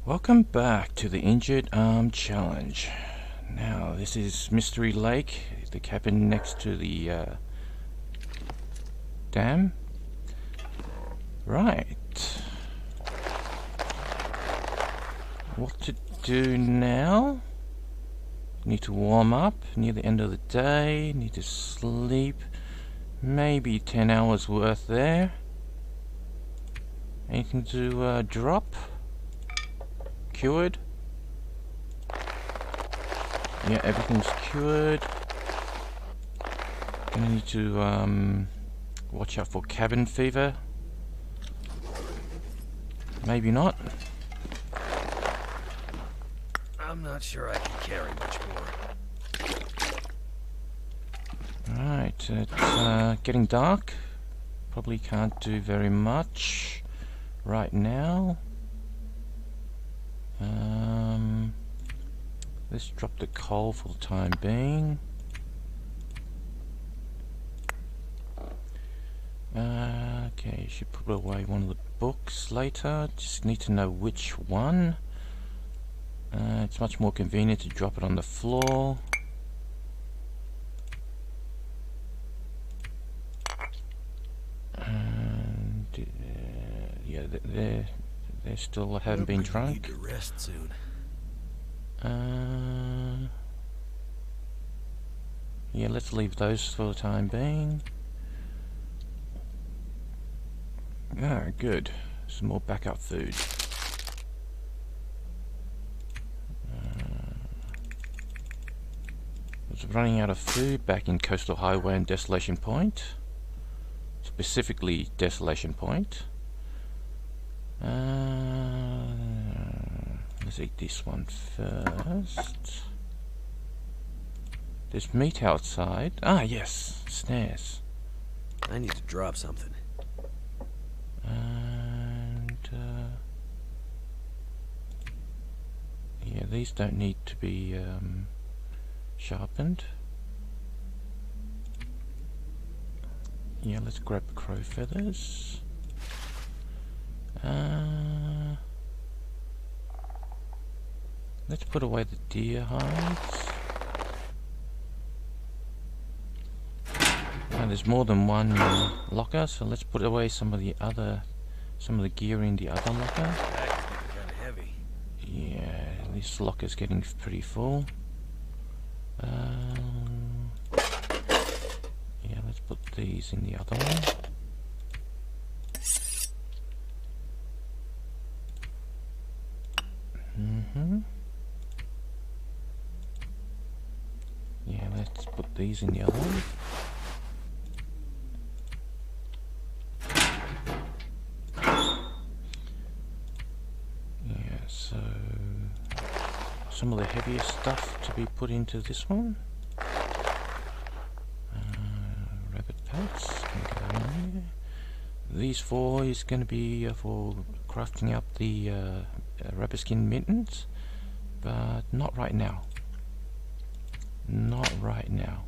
Welcome back to the Injured Arm Challenge. Now, this is Mystery Lake, the cabin next to the dam. Right. What to do now? Need to warm up, near the end of the day, need to sleep. Maybe 10 hours worth there. Anything to drop? Cured? Yeah, everything's cured. Gonna need to watch out for cabin fever. Maybe not. I'm not sure I can carry much more. Right, it's getting dark. Probably can't do very much right now. Let's drop the coal for the time being. Okay, should put away one of the books later. Just need to know which one. It's much more convenient to drop it on the floor. And yeah, they still haven't been drunk. Need to rest soon. Yeah, let's leave those for the time being. Ah, good. Some more backup food. Was running out of food back in Coastal Highway and Desolation Point. Specifically, Desolation Point. Let's eat this one first. There's meat outside. Ah, yes, snares. I need to drop something. And yeah, these don't need to be sharpened. Yeah, let's grab crow feathers. Let's put away the deer hides. There's more than one locker, so let's put away some of the gear in the other locker. Kind of heavy. Yeah, this locker's getting pretty full. Yeah, let's put these in the other one. Yeah, let's put these in the other one. Yeah, so some of the heavier stuff to be put into this one. Rabbit pelts can go in there. These 4 is going to be for crafting up the rabbit skin mittens, but not right now. Not right now.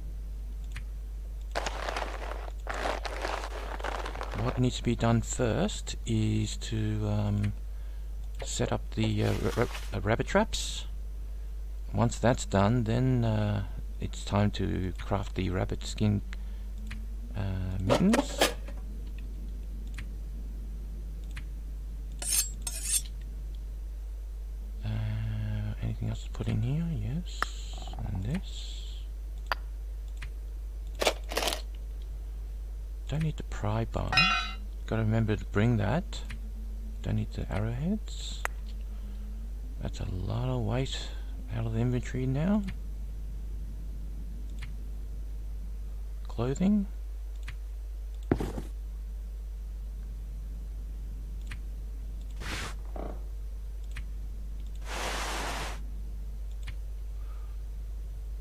What needs to be done first is to set up the rabbit traps. Once that's done, then it's time to craft the rabbit skin mittens. Anything else to put in here? Yes. And this. Don't need the pry bar. Gotta remember to bring that. Don't need the arrowheads. That's a lot of weight out of the inventory now. Clothing.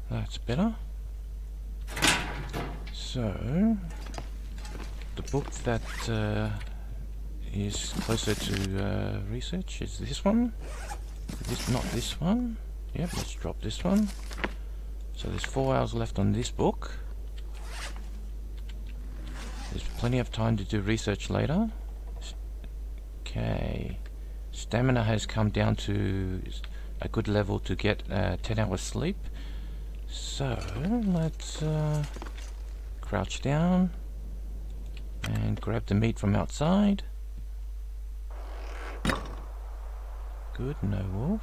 That's better. So, the book that is closer to research is this one. Not this one. Yep, let's drop this one. So there's 4 hours left on this book. There's plenty of time to do research later. Okay. Stamina has come down to a good level to get 10 hours sleep. So let's crouch down and grab the meat from outside. Good, no wolf.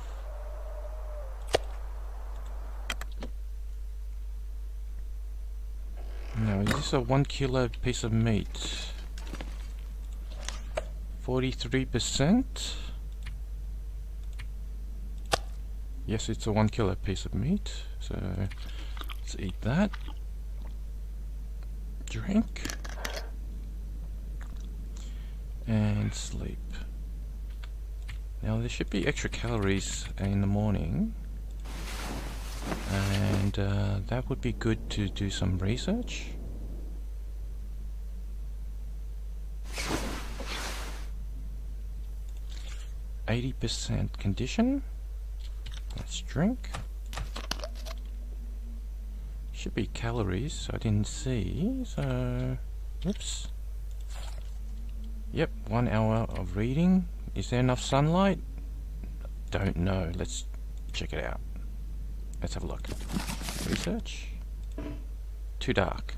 Now, is this a 1 kilo piece of meat? 43%. Yes, it's a 1 kilo piece of meat. So let's eat that. Drink. And sleep. Now there should be extra calories in the morning. And that would be good to do some research. %, condition. Let's drink. Should be calories I didn't see, so oops. Yep, 1 hour of reading. Is there enough sunlight? Don't know. Let's check it out. Let's have a look. Research. Too dark.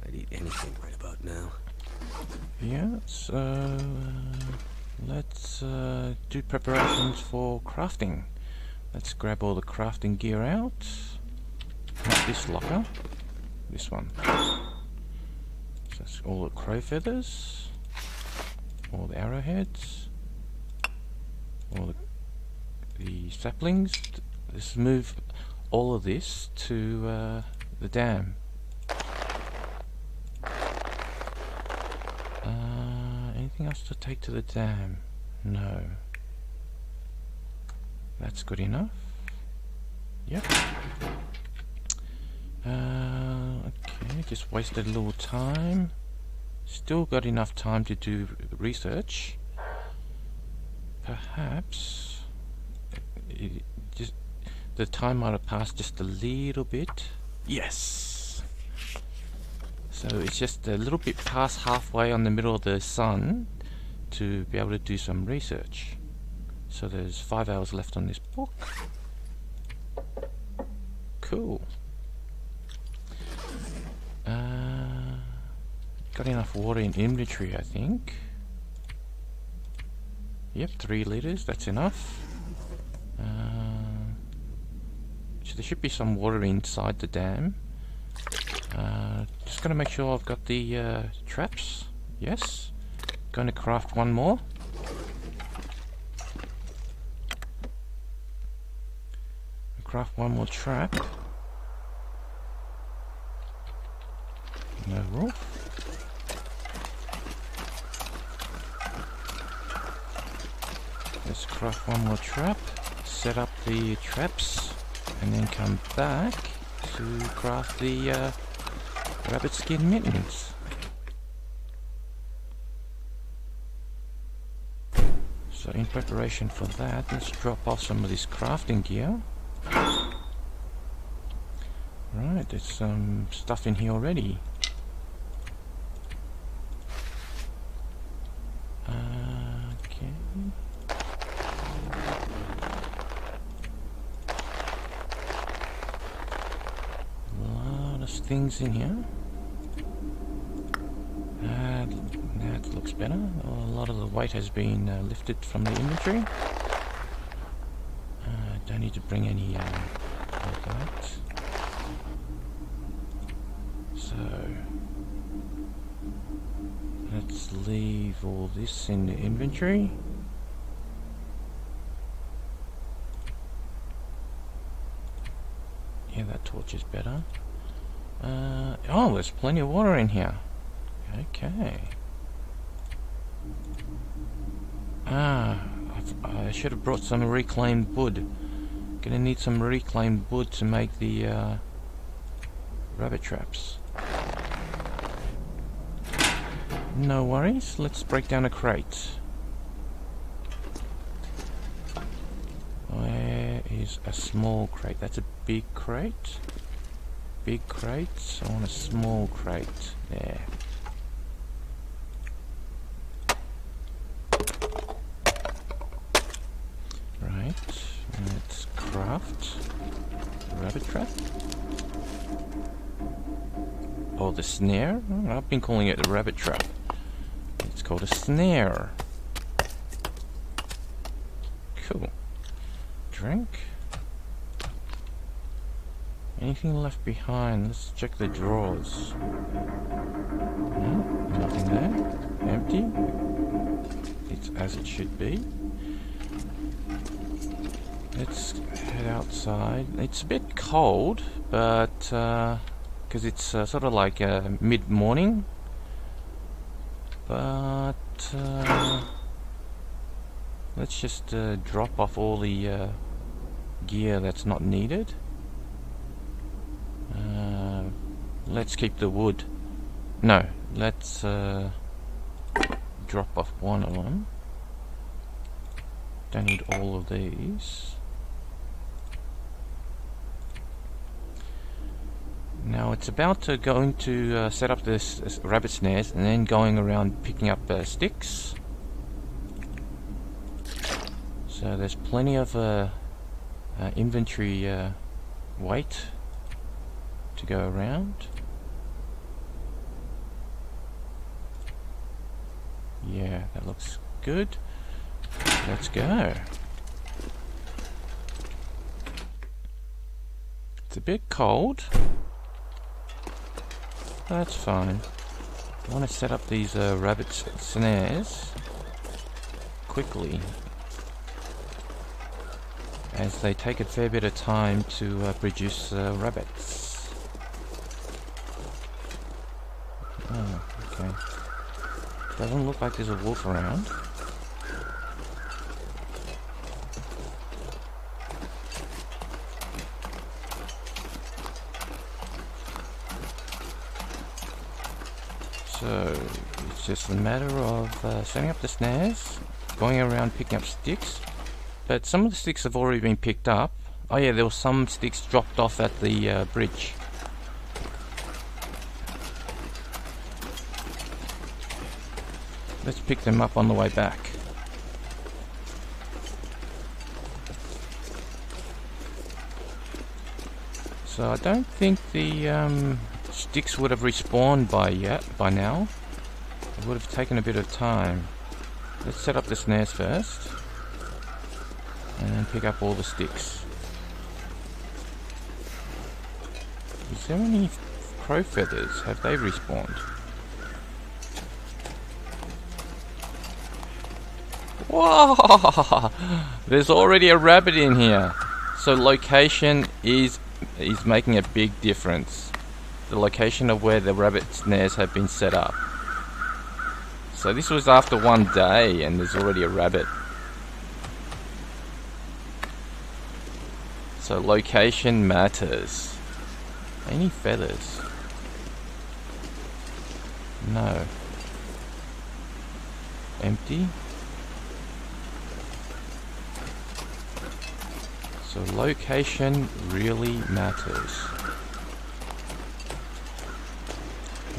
I'd eat anything right about now. Yeah, so let's do preparations for crafting. Let's grab all the crafting gear out. Not this locker. This one. So that's all the crow feathers. All the arrowheads. All the saplings. Let's move all of this to the dam. Anything else to take to the dam? No. That's good enough. Yep. Okay, just wasted a little time. Still got enough time to do research. Perhaps the time might have passed just a little bit. Yes! So it's just a little bit past halfway on the middle of the sun to be able to do some research. So there's 5 hours left on this book. Cool. Got enough water in inventory, I think. Yep, 3 liters, that's enough. So there should be some water inside the dam. Just gonna make sure I've got the traps. Yes. Gonna craft one more. Craft one more trap. No wolf. Let's craft one more trap. Set up the traps. And then come back to craft the rabbit skin mittens. So in preparation for that, let's drop off some of this crafting gear. Right, there's some stuff in here already. Okay. Things in here. That looks better. A lot of the weight has been lifted from the inventory. Don't need to bring any of that. So let's leave all this in the inventory. Yeah, that torch is better. Oh, there's plenty of water in here. Okay. I should have brought some reclaimed wood. Gonna need some reclaimed wood to make the rabbit traps. No worries, let's break down a crate. Where is a small crate? That's a big crate. Big crates. I want a small crate. There. craft a rabbit trap. Or the snare? Oh, I've been calling it a rabbit trap. It's called a snare. Cool. Drink. Anything left behind? Let's check the drawers. Nothing there. Empty. It's as it should be. Let's head outside. It's a bit cold, but because it's sort of like mid-morning. But let's just drop off all the gear that's not needed. Let's keep the wood. No, let's drop off one of them. Don't need all of these. Now it's about to going to set up this rabbit snares and then going around picking up sticks. So there's plenty of inventory weight to go around. Yeah, that looks good. Let's go. It's a bit cold. That's fine. I want to set up these rabbit snares quickly, as they take a fair bit of time to produce rabbits. Oh, okay. Doesn't look like there's a wolf around. So it's just a matter of setting up the snares, going around picking up sticks. But some of the sticks have already been picked up. Oh yeah, there were some sticks dropped off at the bridge. Let's pick them up on the way back. So I don't think the sticks would have respawned by now. It would have taken a bit of time. Let's set up the snares first, and then pick up all the sticks. Is there any crow feathers? Have they respawned? Whoa! There's already a rabbit in here. So location is making a big difference. The location of where the rabbit snares have been set up. So this was after one day and there's already a rabbit. So location matters. Any feathers? No. Empty. So location really matters.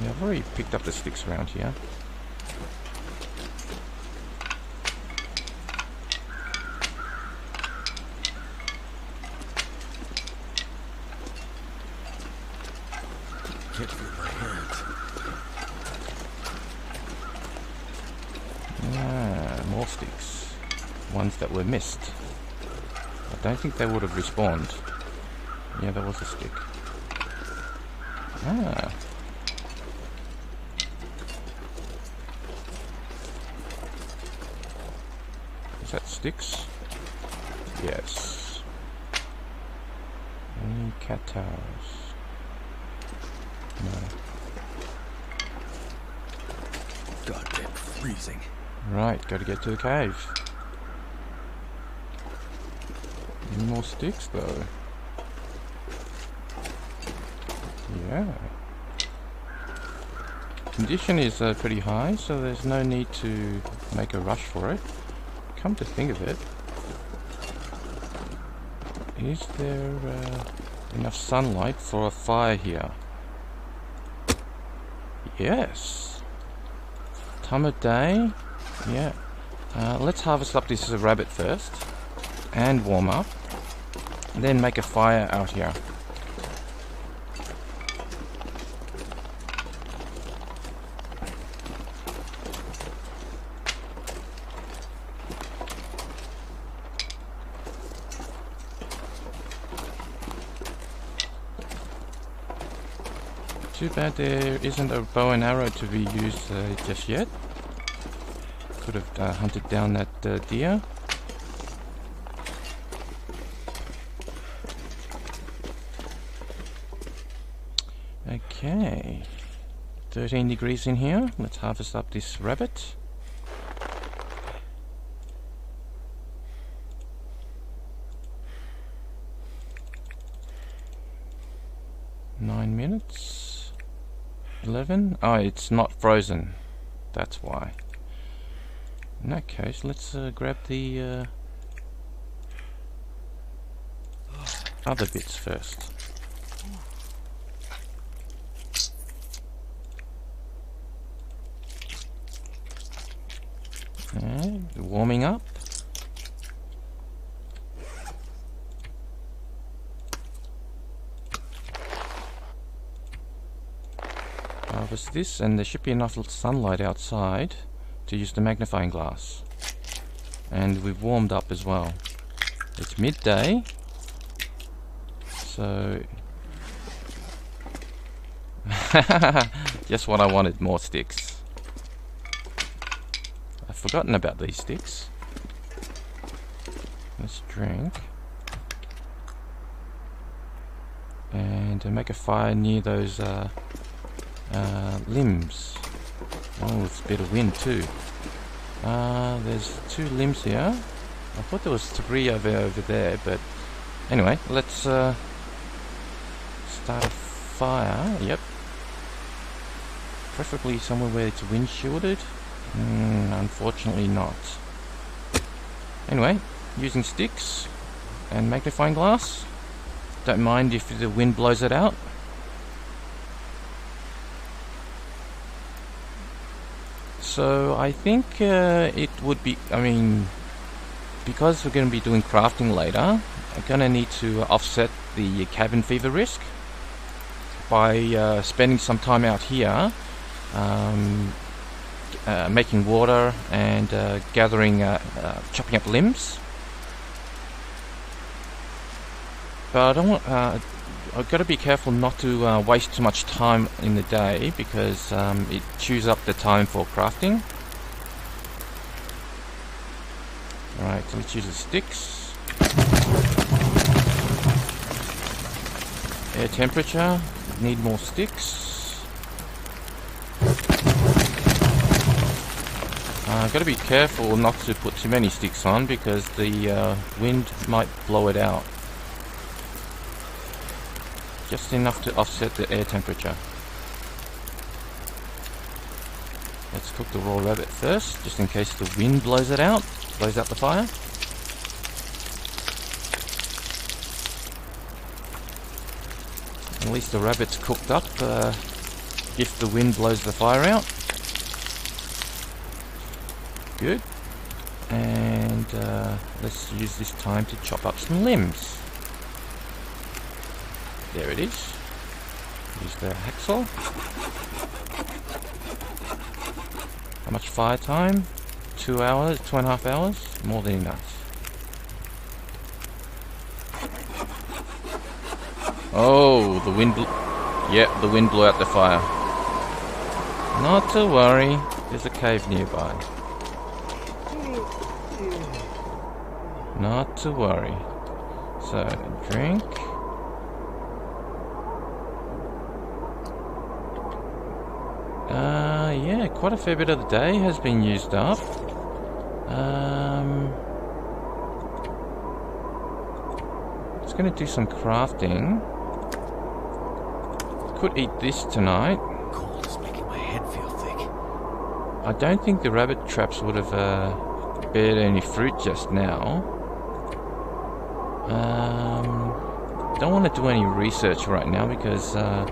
Yeah, I've already picked up the sticks around here. Can't feel my hands. Ah, more sticks. Ones that were missed. I don't think they would have respawned. Yeah, there was a stick. Ah. Is that sticks? Yes. Any cat towers? No. Goddamn freezing. Right, gotta get to the cave. Any more sticks though? Yeah. Condition is pretty high, so there's no need to make a rush for it. Come to think of it, is there enough sunlight for a fire here? Yes. Time of day? Yeah. Let's harvest up this rabbit first and warm up. and then make a fire out here. Too bad there isn't a bow and arrow to be used just yet. Could have hunted down that deer. Okay, 13 degrees in here. Let's harvest up this rabbit. Nine minutes. 11. Oh, it's not frozen. That's why. In that case, let's grab the other bits first. Okay, warming up. Harvest this, and there should be enough sunlight outside to use the magnifying glass. And we've warmed up as well. It's midday, so just what I wanted, more sticks. I've forgotten about these sticks. Let's drink. And make a fire near those limbs. Oh, it's a bit of wind too. There's 2 limbs here. I thought there was 3 over there, but anyway, let's start a fire. Yep. Preferably somewhere where it's wind shielded. Unfortunately not. Anyway, using sticks and magnifying glass. Don't mind if the wind blows it out. So I think it would be, because we're going to be doing crafting later, I'm going to need to offset the cabin fever risk by spending some time out here making water and gathering, chopping up limbs. But I don't want, I've got to be careful not to waste too much time in the day, because it chews up the time for crafting. Alright, so let's use the sticks. Air temperature, need more sticks. I've got to be careful not to put too many sticks on, because the wind might blow it out. Just enough to offset the air temperature. Let's cook the raw rabbit first, just in case the wind blows it out, blows out the fire. At least the rabbit's cooked up if the wind blows the fire out. Good. And let's use this time to chop up some limbs. There it is. Use the hacksaw. How much fire time? 2 hours, 2.5 hours? More than enough. Oh, the wind yep, the wind blew out the fire. Not to worry, there's a cave nearby. Not to worry. So, drink. Yeah, quite a fair bit of the day has been used up. It's going to do some crafting. Could eat this tonight. Cold is making my head feel thick. I don't think the rabbit traps would have bared any fruit just now. Don't want to do any research right now, because I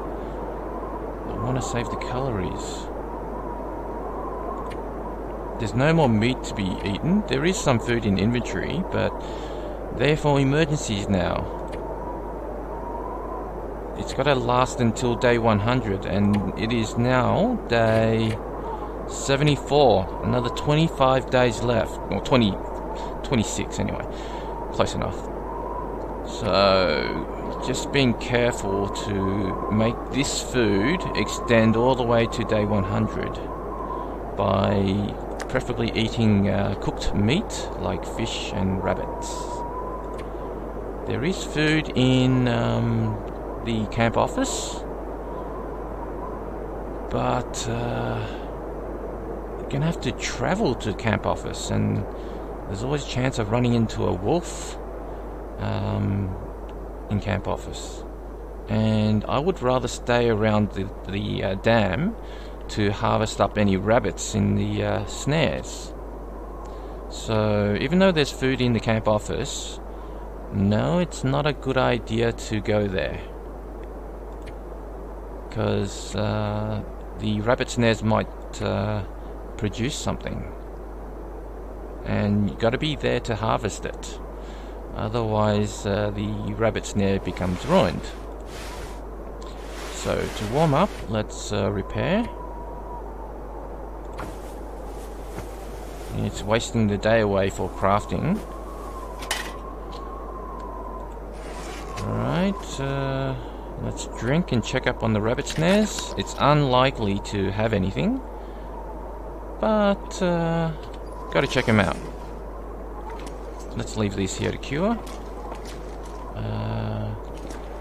want to save the calories. There's no more meat to be eaten. There is some food in inventory, but they're for emergencies now. it's got to last until day 100, and it is now day 74. Another 25 days left, or 26 anyway. Close enough. So, just being careful to make this food extend all the way to day 100 by preferably eating cooked meat like fish and rabbits. There is food in the camp office, but you're gonna have to travel to camp office, and there's always a chance of running into a wolf in camp office. And I would rather stay around the dam to harvest up any rabbits in the snares. So even though there's food in the camp office, no, it's not a good idea to go there, because the rabbit snares might produce something, and you got to be there to harvest it. Otherwise, the rabbit snare becomes ruined. So to warm up, let's repair. It's wasting the day away for crafting. Alright, let's drink and check up on the rabbit snares. It's unlikely to have anything, but gotta check them out. Let's leave these here to cure.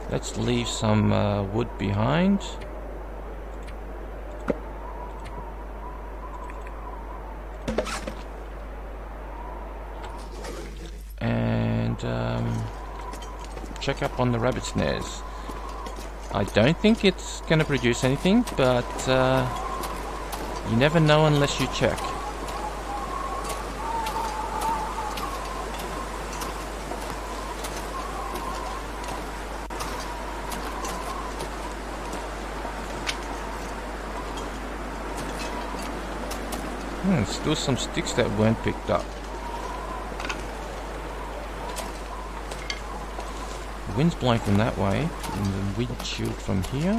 Let's leave some wood behind. And check up on the rabbit snares. I don't think it's going to produce anything, but you never know unless you check. Still some sticks that weren't picked up. The wind's blowing from that way, and the windshield from here.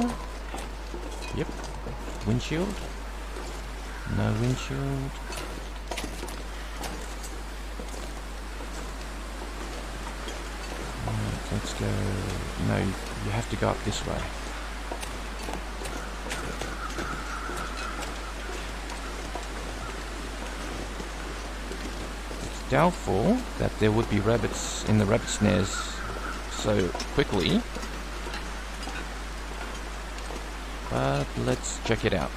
Yep, windshield. No windshield. Right, let's go. No, you have to go up this way. Doubtful that there would be rabbits in the rabbit snares so quickly, but let's check it out.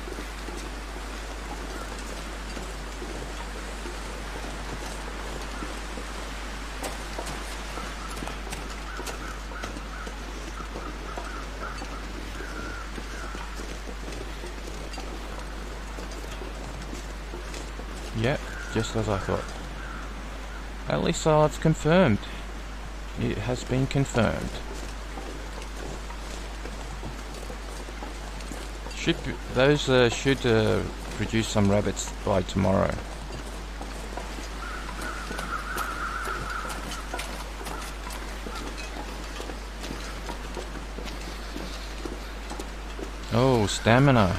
Yep, just as I thought. At least I've confirmed. It has been confirmed. Those should produce some rabbits by tomorrow. Oh, stamina.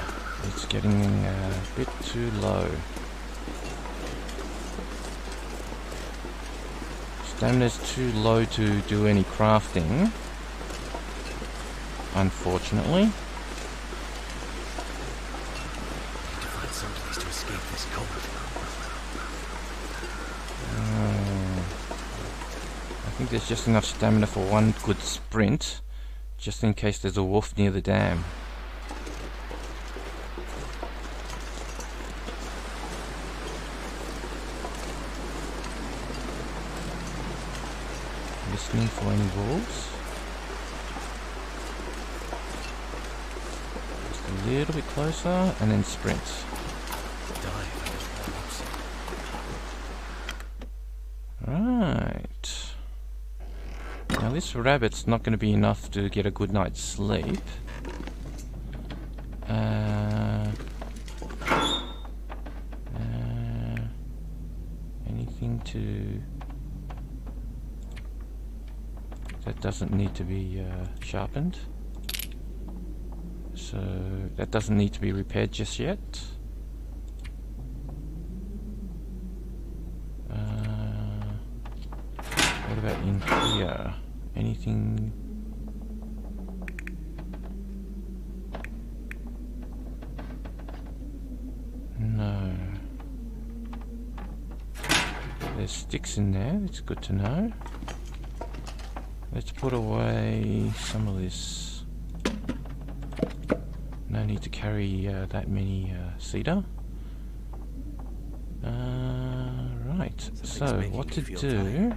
It's getting a bit too low. Stamina's too low to do any crafting, unfortunately. To find some place to escape this cold. I think there's just enough stamina for one good sprint, just in case there's a wolf near the dam. Listening for any wolves. Just a little bit closer and then sprint. Right. Now this rabbit's not going to be enough to get a good night's sleep. Anything to... that doesn't need to be sharpened. So that doesn't need to be repaired just yet. What about in here? Anything? No. There's sticks in there, it's good to know. Let's put away some of this. No need to carry that many cedar. Right, so what to do?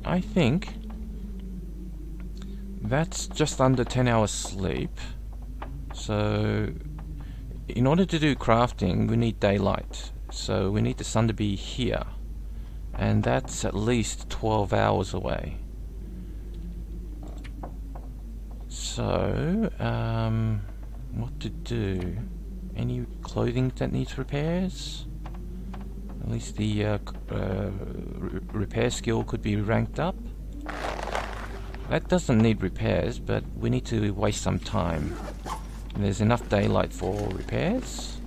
I think that's just under 10 hours sleep. So in order to do crafting, we need daylight. So we need the sun to be here, and that's at least 12 hours away. So what to do? Any clothing that needs repairs? At least the repair skill could be ranked up. That doesn't need repairs, but we need to waste some time. And there's enough daylight for repairs.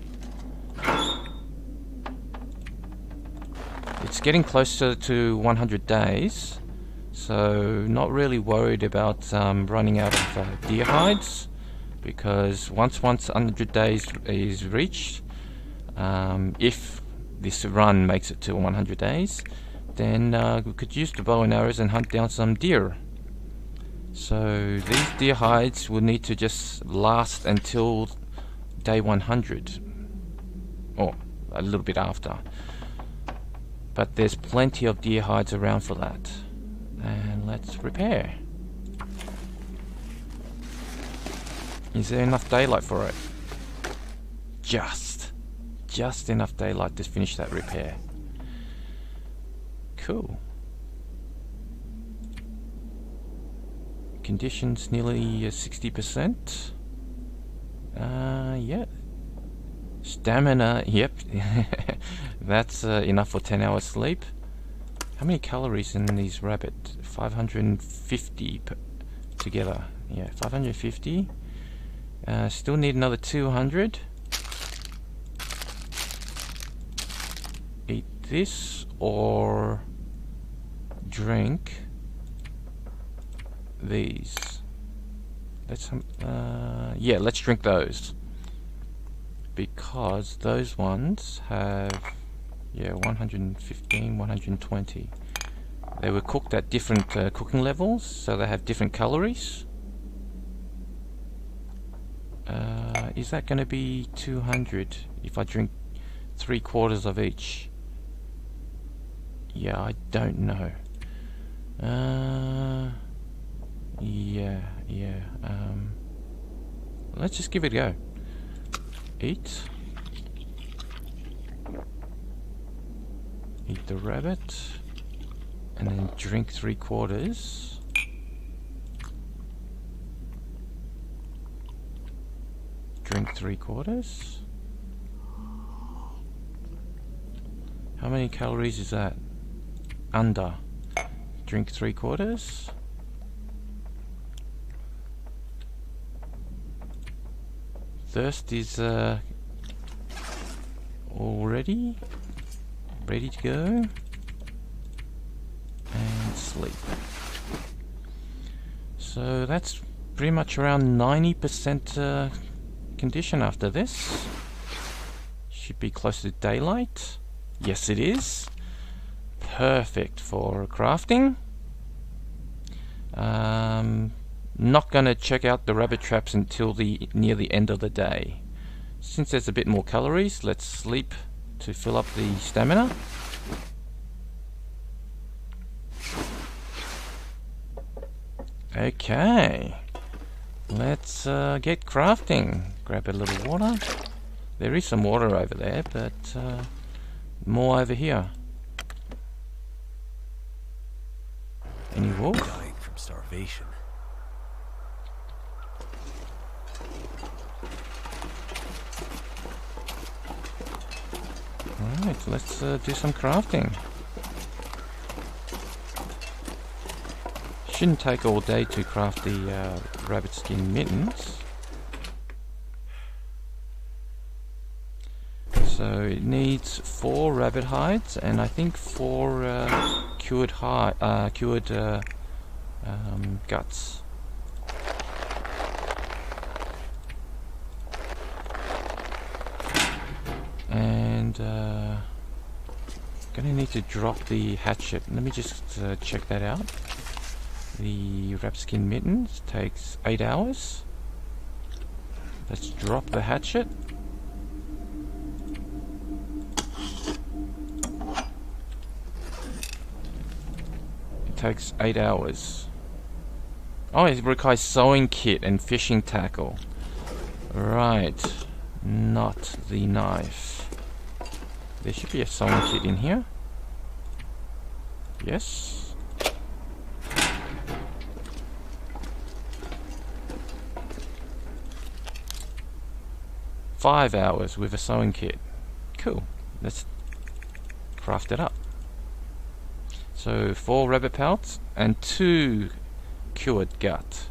It's getting closer to 100 days, so not really worried about running out of deer hides, because once 100 days is reached, if this run makes it to 100 days, then we could use the bow and arrows and hunt down some deer. So these deer hides will need to just last until day 100, or a little bit after. But there's plenty of deer hides around for that. And let's repair. Is there enough daylight for it? Just enough daylight to finish that repair. Cool. Conditions nearly 60%. Yeah. Stamina, yep. That's enough for 10 hours sleep. How many calories in these rabbit? 550 together. Yeah, 550. Still need another 200. Eat this or drink these. Yeah, let's drink those, because those ones have 115, 120. They were cooked at different cooking levels, so they have different calories. Is that going to be 200 if I drink 3/4 of each? Yeah, I don't know. Let's just give it a go. Eat the rabbit, and then drink 3/4. Drink 3/4. How many calories is that? Under. Drink 3/4. Thirst is already ready to go. And sleep. So that's pretty much around 90% condition after this. Should be close to daylight. Yes, it is. Perfect for crafting. Not gonna check out the rabbit traps until near the end of the day. Since there's a bit more calories, let's sleep to fill up the stamina. Okay, let's get crafting. Grab a little water. There is some water over there, but more over here. Any wolf? Dying from starvation. Alright, let's do some crafting. shouldn't take all day to craft the rabbit skin mittens. So it needs 4 rabbit hides and I think 4 cured guts. And gonna need to drop the hatchet. Let me just check that out. The rabbit skin mittens takes 8 hours. Let's drop the hatchet. It takes 8 hours. Oh, it requires sewing kit and fishing tackle. Right, not the knife. There should be a sewing kit in here. Yes. $5 hours with a sewing kit. Cool. Let's craft it up. So 4 rabbit pelts and 2 cured gut.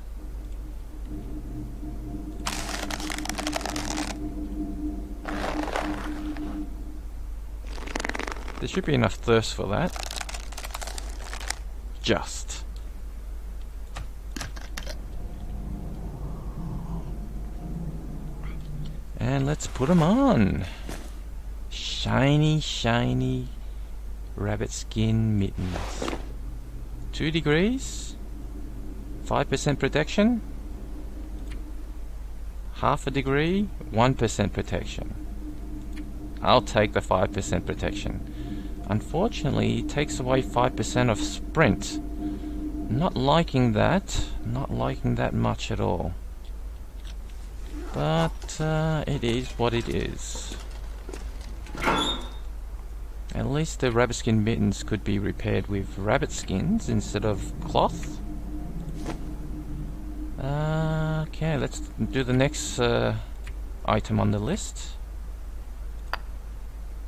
There should be enough thirst for that. Just. And let's put them on. Shiny, shiny rabbit skin mittens. 2 degrees. 5% protection. Half a degree. 1% protection. I'll take the 5% protection. Unfortunately, it takes away 5% of sprint. Not liking that. Not liking that much at all. But it is what it is. At least the rabbit skin mittens could be repaired with rabbit skins instead of cloth. Okay, let's do the next item on the list.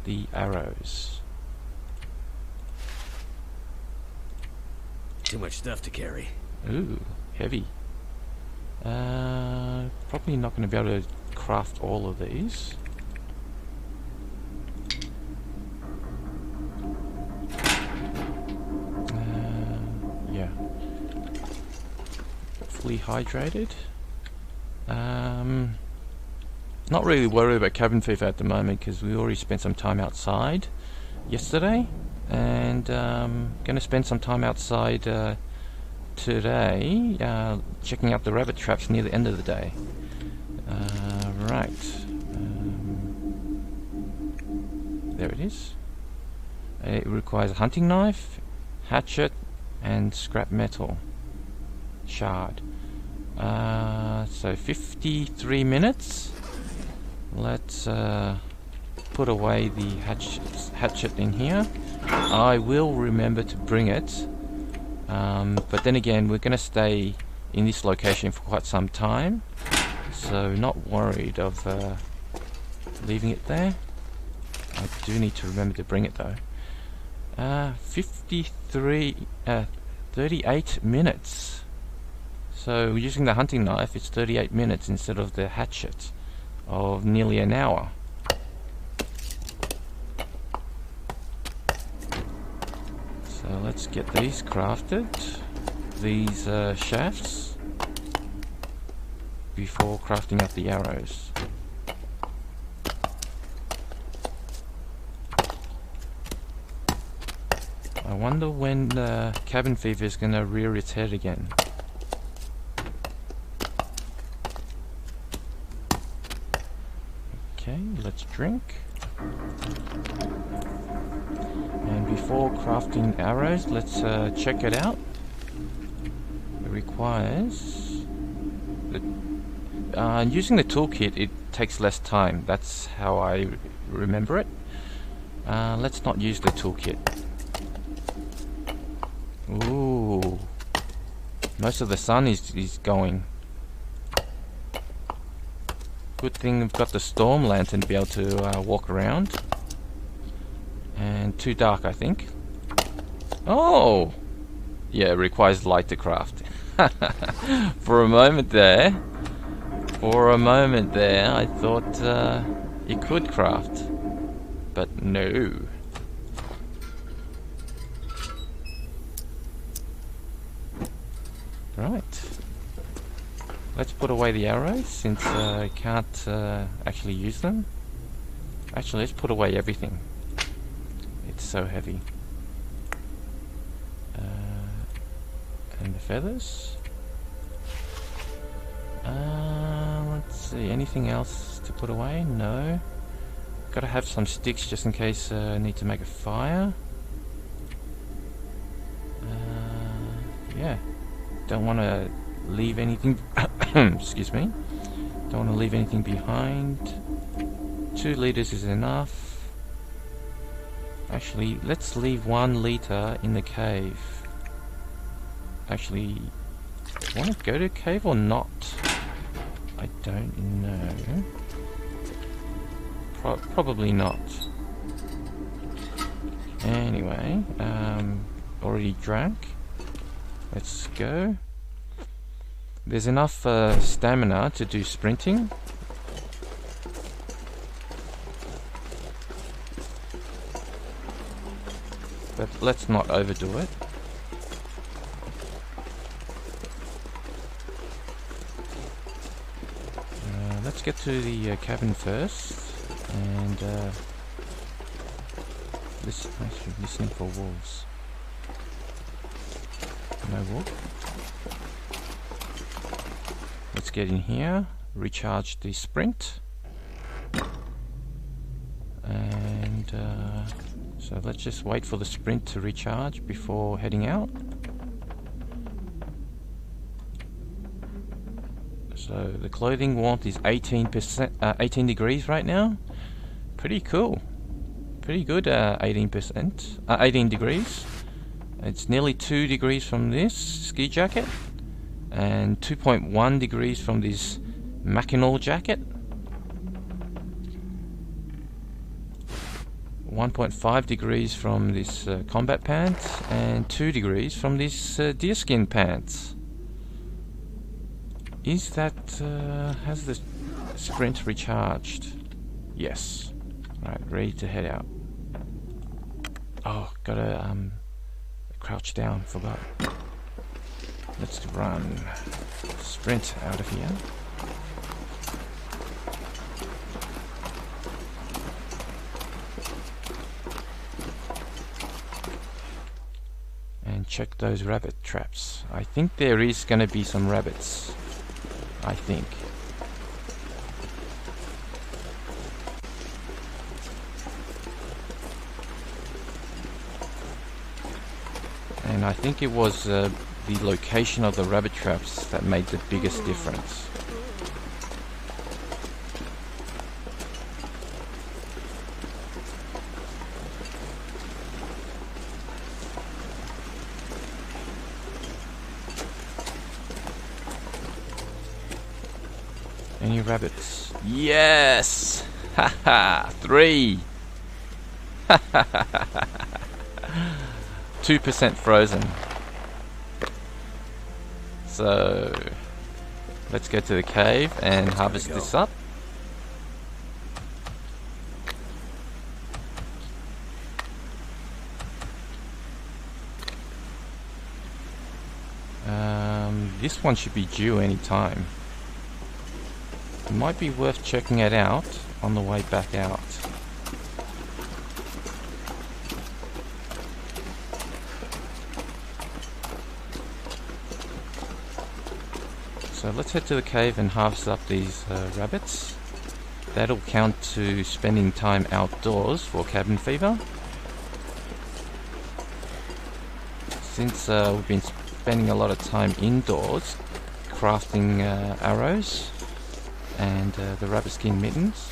The arrows. Too much stuff to carry. Ooh, heavy. Probably not going to be able to craft all of these. Yeah. Fully hydrated. Not really worried about cabin fever at the moment because we already spent some time outside yesterday, and going to spend some time outside today, checking out the rabbit traps near the end of the day. Right. There it is. It requires a hunting knife, hatchet, and scrap metal shard. So 53 minutes. Let's put away the hatchet in here. I will remember to bring it. But then again, we're going to stay in this location for quite some time, so not worried of leaving it there. I do need to remember to bring it though. 38 minutes. So using the hunting knife, it's 38 minutes instead of the hatchet of nearly an hour. So let's get these crafted, these shafts, before crafting up the arrows. I wonder when cabin fever is going to rear its head again. Okay, let's drink. And before crafting arrows, let's check it out. It requires... using the toolkit, it takes less time. That's how I remember it. Let's not use the toolkit. Ooh. Most of the sun is going. Good thing we've got the storm lantern to be able to walk around. And too dark, I think. Oh! Yeah, it requires light to craft. For a moment there, I thought you could craft, but no. Right. Let's put away the arrows since I can't actually use them. Actually, let's put away everything. It's so heavy. And the feathers. Let's see, anything else to put away? No. Gotta have some sticks just in case I need to make a fire. Yeah. Don't want to leave anything. Excuse me. Don't want to leave anything behind. 2 liters is enough. Actually, let's leave 1 liter in the cave. Actually, want to go to a cave or not? I don't know. Probably not. Anyway, already drank. Let's go. There's enough stamina to do sprinting. But let's not overdo it. Let's get to the cabin first, and listening for wolves. No wolf. Let's get in here, recharge the sprint, and so let's just wait for the sprint to recharge before heading out. So the clothing warmth is 18 degrees right now. Pretty cool. Pretty good. 18 degrees. It's nearly 2 degrees from this ski jacket, and 2.1 degrees from this Mackinac jacket. 1.5 degrees from this combat pants, and 2 degrees from this deerskin pants. Is that, has the sprint recharged? Yes. Right, ready to head out. Oh, gotta, crouch down, forgot. Let's run. Sprint out of here. And check those rabbit traps. I think there is gonna be some rabbits. I think. And I think it was the location of the rabbit traps that made the biggest difference. Any rabbits? Yes! Haha! 3! 2% frozen. So let's go to the cave and harvest this up. This one should be due any time. It might be worth checking it out on the way back out. So let's head to the cave and harvest up these rabbits. That'll count to spending time outdoors for cabin fever. Since we've been spending a lot of time indoors crafting arrows and the rabbit skin mittens.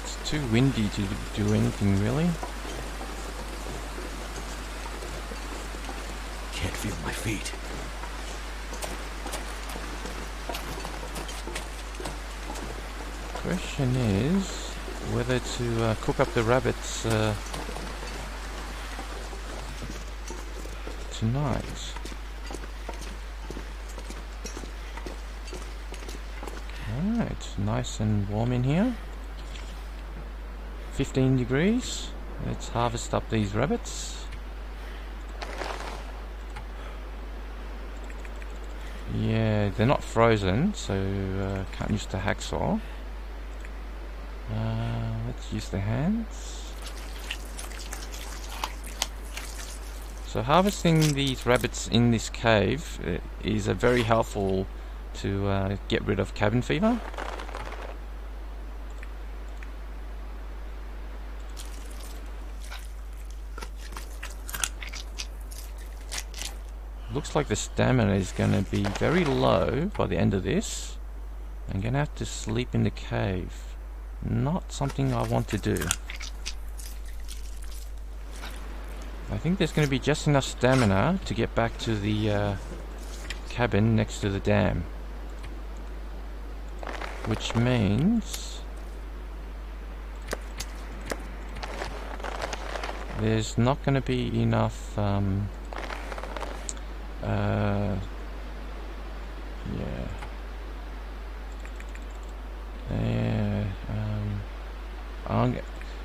It's too windy to do anything really. Can't feel my feet. question is whether to cook up the rabbits tonight. Alright, nice and warm in here. 15 degrees. Let's harvest up these rabbits. Yeah, they're not frozen, so can't use the hacksaw. Let's use the hands. So harvesting these rabbits in this cave is very helpful to get rid of cabin fever. Looks like the stamina is going to be very low by the end of this. I'm going to have to sleep in the cave. Not something I want to do. I think there's going to be just enough stamina to get back to the cabin next to the dam. Which means there's not going to be enough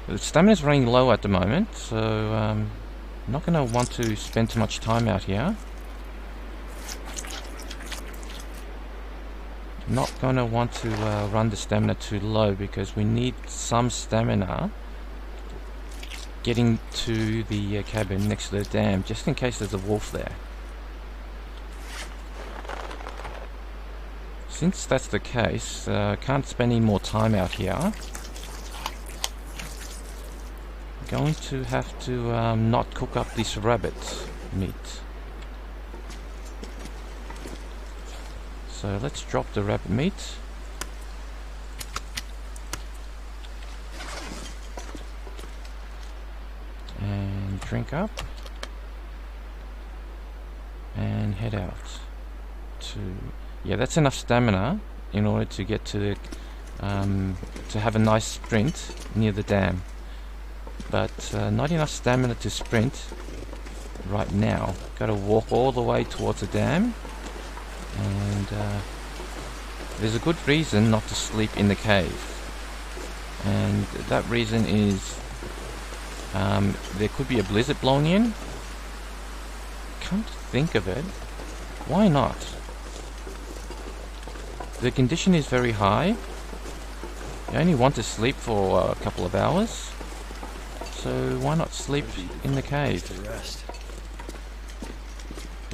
the stamina's running low at the moment, so I'm not going to want to spend too much time out here. Not going to want to run the stamina too low, because we need some stamina getting to the cabin next to the dam, just in case there's a wolf there. Since that's the case, can't spend any more time out here. Going to have to not cook up this rabbit meat. So let's drop the rabbit meat. And drink up. And head out to... Yeah, that's enough stamina in order to get to the to have a nice sprint near the dam, but not enough stamina to sprint right now. Got to walk all the way towards the dam, and there's a good reason not to sleep in the cave, and that reason is there could be a blizzard blowing in. Come to think of it, why not? The condition is very high. You only want to sleep for a couple of hours, so why not sleep in the cave?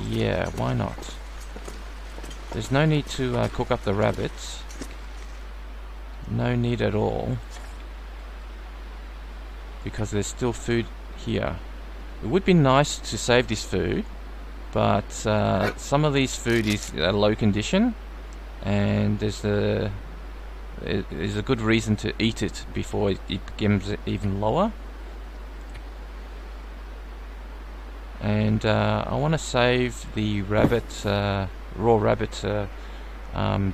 Yeah, why not? There's no need to cook up the rabbits. No need at all, because there's still food here. It would be nice to save this food, but some of this food is low condition, and there's a good reason to eat it before it becomes even lower. And I want to save the rabbit, raw rabbit, to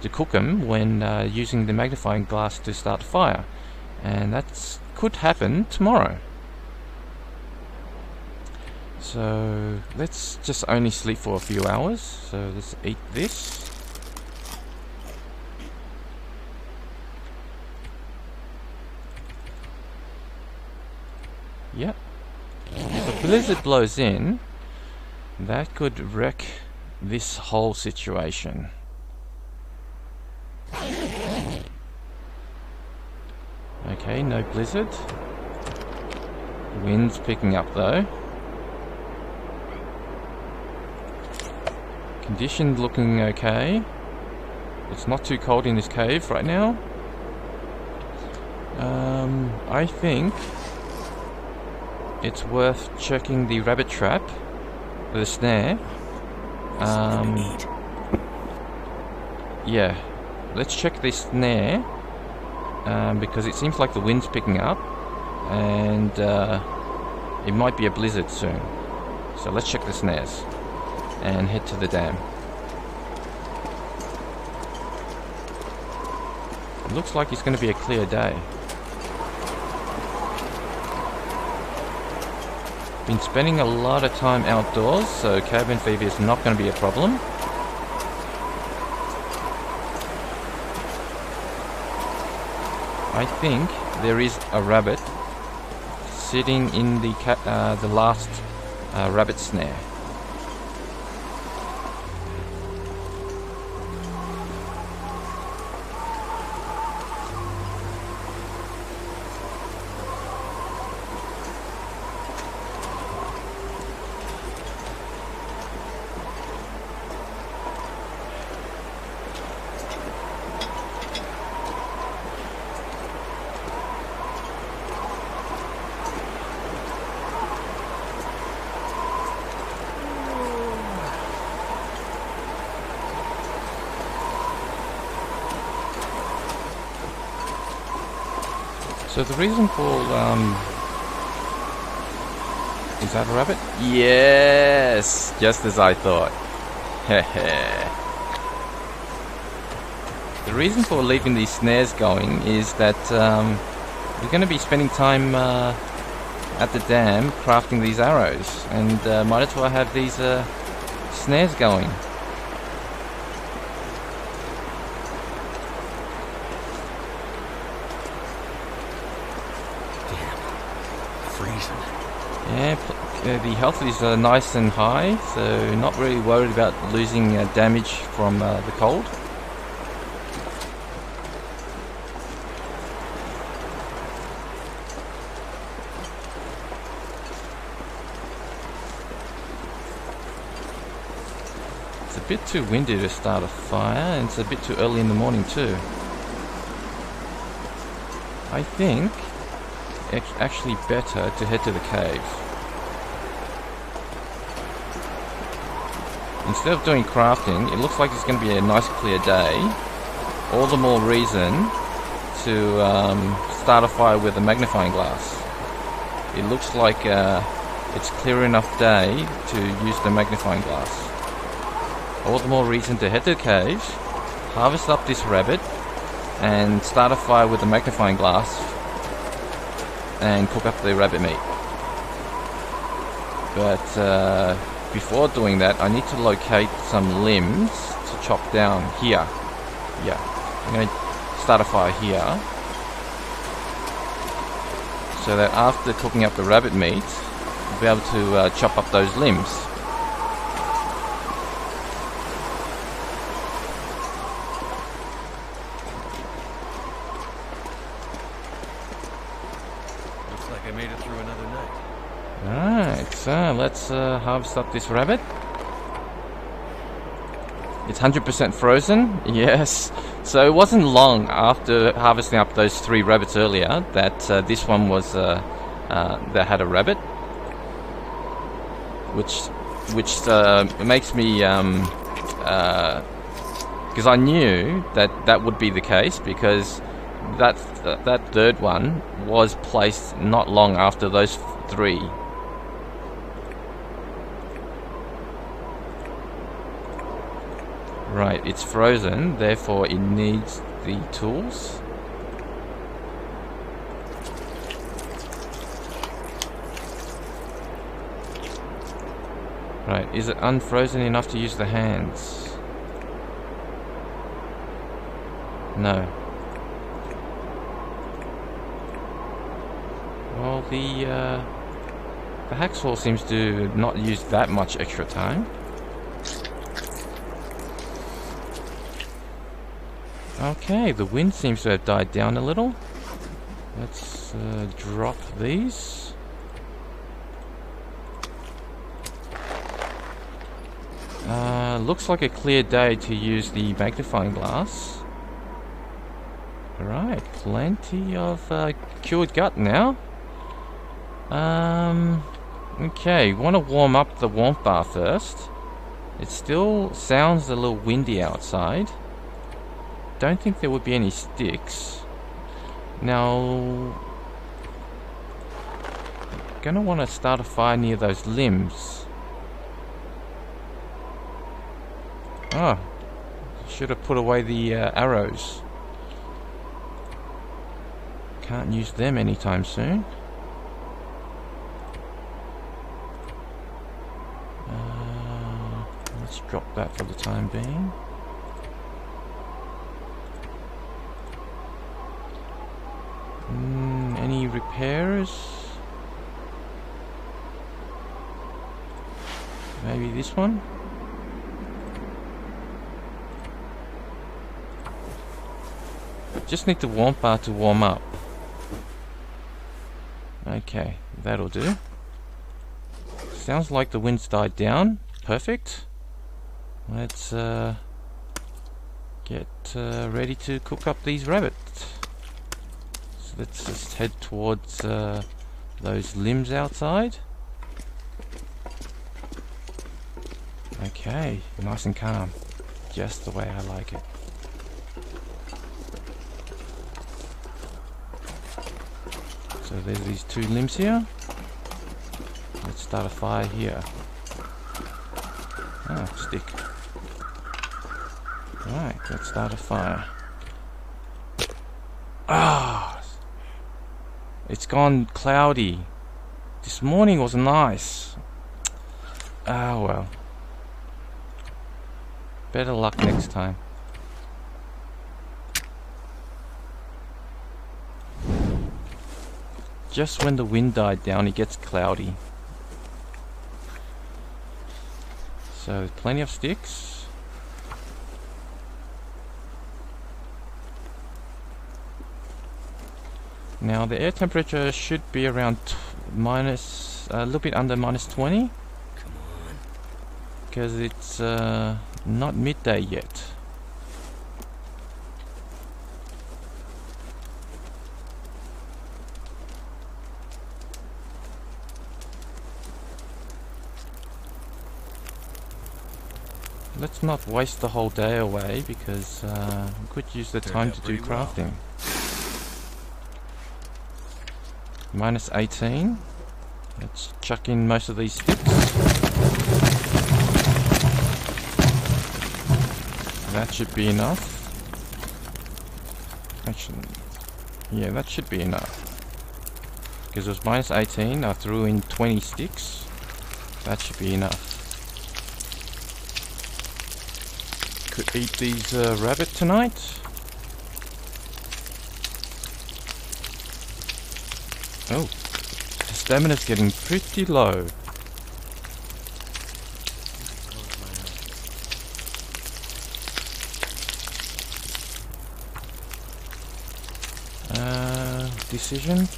cook them when using the magnifying glass to start a fire, and that could happen tomorrow. So let's just only sleep for a few hours. So let's eat this. Yep. If a blizzard blows in, that could wreck this whole situation. Okay, no blizzard. Wind's picking up though. Condition looking okay. It's not too cold in this cave right now. I think it's worth checking the rabbit trap, the snare. Yeah, let's check this snare, because it seems like the wind's picking up, and it might be a blizzard soon. So let's check the snares and head to the dam. It looks like it's going to be a clear day. Been spending a lot of time outdoors, so cabin fever is not going to be a problem. I think there is a rabbit sitting in the last rabbit snare. So the reason for is that a rabbit? Yes, just as I thought. The reason for leaving these snares going is that we're going to be spending time at the dam crafting these arrows, and might as well have these snares going. Yeah, the health is nice and high, so not really worried about losing damage from the cold. It's a bit too windy to start a fire, and it's a bit too early in the morning too. I think it's actually better to head to the cave. Instead of doing crafting, it looks like it's going to be a nice clear day. All the more reason to start a fire with a magnifying glass. It looks like it's clear enough day to use the magnifying glass. All the more reason to head to the cave, harvest up this rabbit, and start a fire with a magnifying glass and cook up the rabbit meat. But before doing that, I need to locate some limbs to chop down here. Yeah, I'm going to start a fire here, so that after cooking up the rabbit meat, I'll be able to chop up those limbs. I made it through another night. Alright, so let's harvest up this rabbit. It's 100% frozen, yes. So it wasn't long after harvesting up those 3 rabbits earlier that this one was that had a rabbit, which makes me because I knew that would be the case, because that third one was placed not long after those 3. Right, it's frozen, therefore it needs the tools. Right, is it unfrozen enough to use the hands? No. Well, the hacksaw seems to not use that much extra time. Okay, the wind seems to have died down a little. Let's drop these. Looks like a clear day to use the magnifying glass. Right, plenty of cured gut now. Okay, want to warm up the warmth bar first. It still sounds a little windy outside. Don't think there would be any sticks. Now, gonna want to start a fire near those limbs. Oh, should have put away the arrows. can't use them anytime soon. Let's drop that for the time being. Any repairs? Maybe this one? Just need the warm bar to warm up. Okay, that'll do. Sounds like the wind's died down. Perfect. Let's get ready to cook up these rabbits. So let's just head towards those limbs outside. Okay, nice and calm. Just the way I like it. So there's these two limbs here. Let's start a fire here. Ah, stick. Right, let's start a fire. Ah! It's gone cloudy. This morning was nice. Ah, well. Better luck next time. Just when the wind died down, it gets cloudy. So, plenty of sticks. Now, the air temperature should be around a little bit under -20. Come on. Because it's not midday yet. Let's not waste the whole day away because we could use the time to do crafting. -18. Let's chuck in most of these sticks. That should be enough. Actually, yeah, that should be enough. Because it was -18, I threw in 20 sticks. That should be enough. Could eat these rabbit tonight. Oh, the stamina's getting pretty low. Decisions.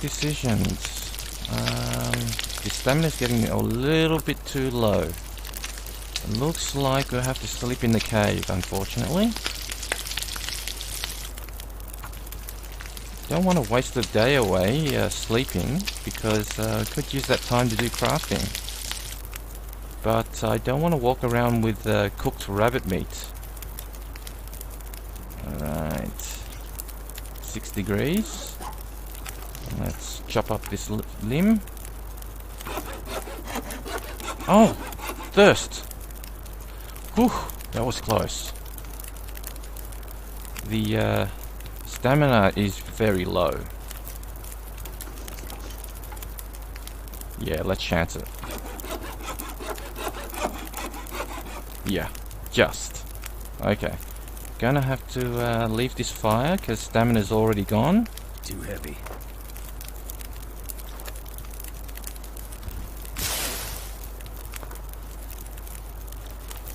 The stamina's getting a little bit too low. It looks like we'll have to sleep in the cave, unfortunately. Don't want to waste the day away sleeping, because I could use that time to do crafting. But I don't want to walk around with cooked rabbit meat. Alright. 6 degrees. Let's chop up this limb. Oh! Thirst! Whew, that was close. The stamina is very low. Yeah, let's chance it. Yeah, just. Okay. Gonna have to leave this fire because stamina's already gone. Too heavy.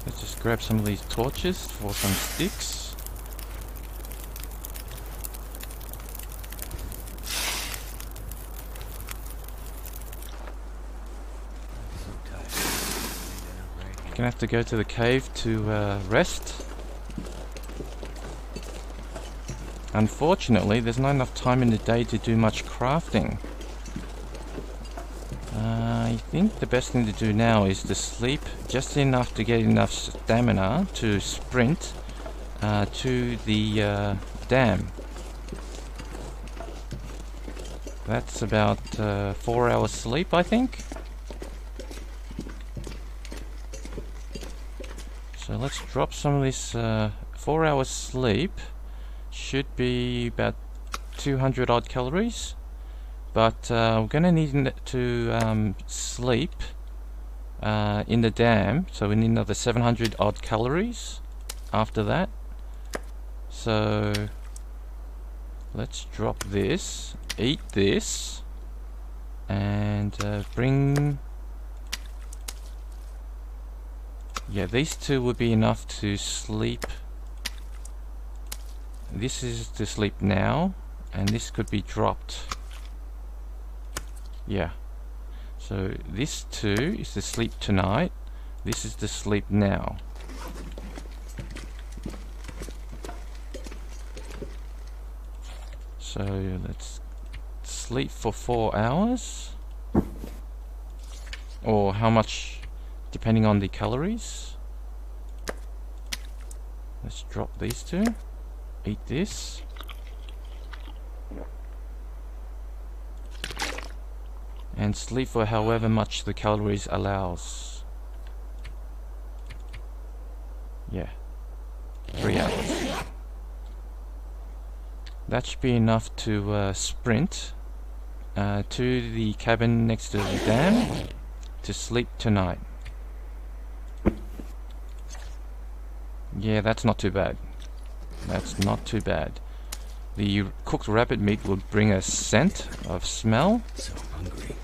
Let's just grab some of these torches for some sticks. Gonna have to go to the cave to rest. Unfortunately, there's not enough time in the day to do much crafting. I think the best thing to do now is to sleep just enough to get enough stamina to sprint to the dam. That's about 4 hours sleep, I think. So let's drop some of this 4 hours sleep. Should be about 200 odd calories, but we're gonna need to sleep in the dam, so we need another 700 odd calories after that. So let's drop this, eat this, and bring, yeah, these two would be enough to sleep. This is to sleep now, and this could be dropped. Yeah, so this two is to sleep tonight, this is to sleep now. So let's sleep for 4 hours, or how much depending on the calories. Let's drop these two, eat this, and sleep for however much the calories allows. Yeah, 3 hours. That should be enough to sprint to the cabin next to the dam to sleep tonight. Yeah, that's not too bad. That's not too bad. The cooked rabbit meat will bring a scent of smell. So hungry.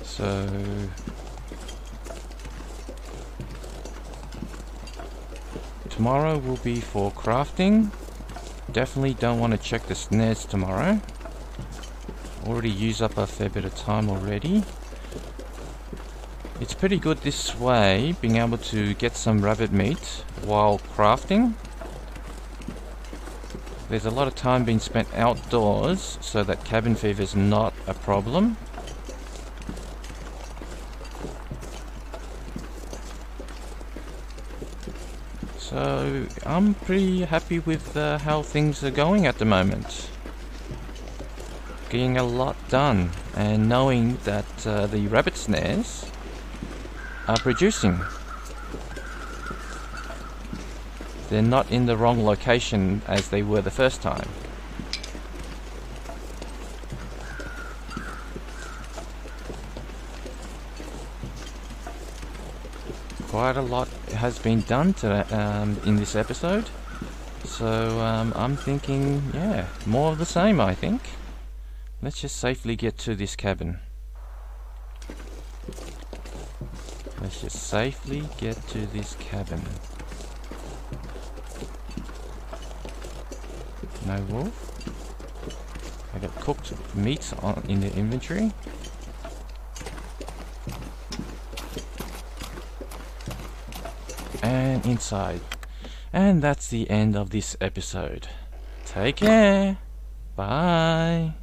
So tomorrow will be for crafting. Definitely don't want to check the snares tomorrow. Already used up a fair bit of time already. It's pretty good this way, being able to get some rabbit meat while crafting. There's a lot of time being spent outdoors, so that cabin fever is not a problem. So I'm pretty happy with how things are going at the moment. Getting a lot done, and knowing that the rabbit snares are producing. They're not in the wrong location as they were the first time. Quite a lot has been done in this episode, so I'm thinking, yeah, more of the same, I think. Let's just safely get to this cabin. Let's just safely get to this cabin. No wolf. I got cooked meat in the inventory. And inside. And that's the end of this episode. Take care. Bye.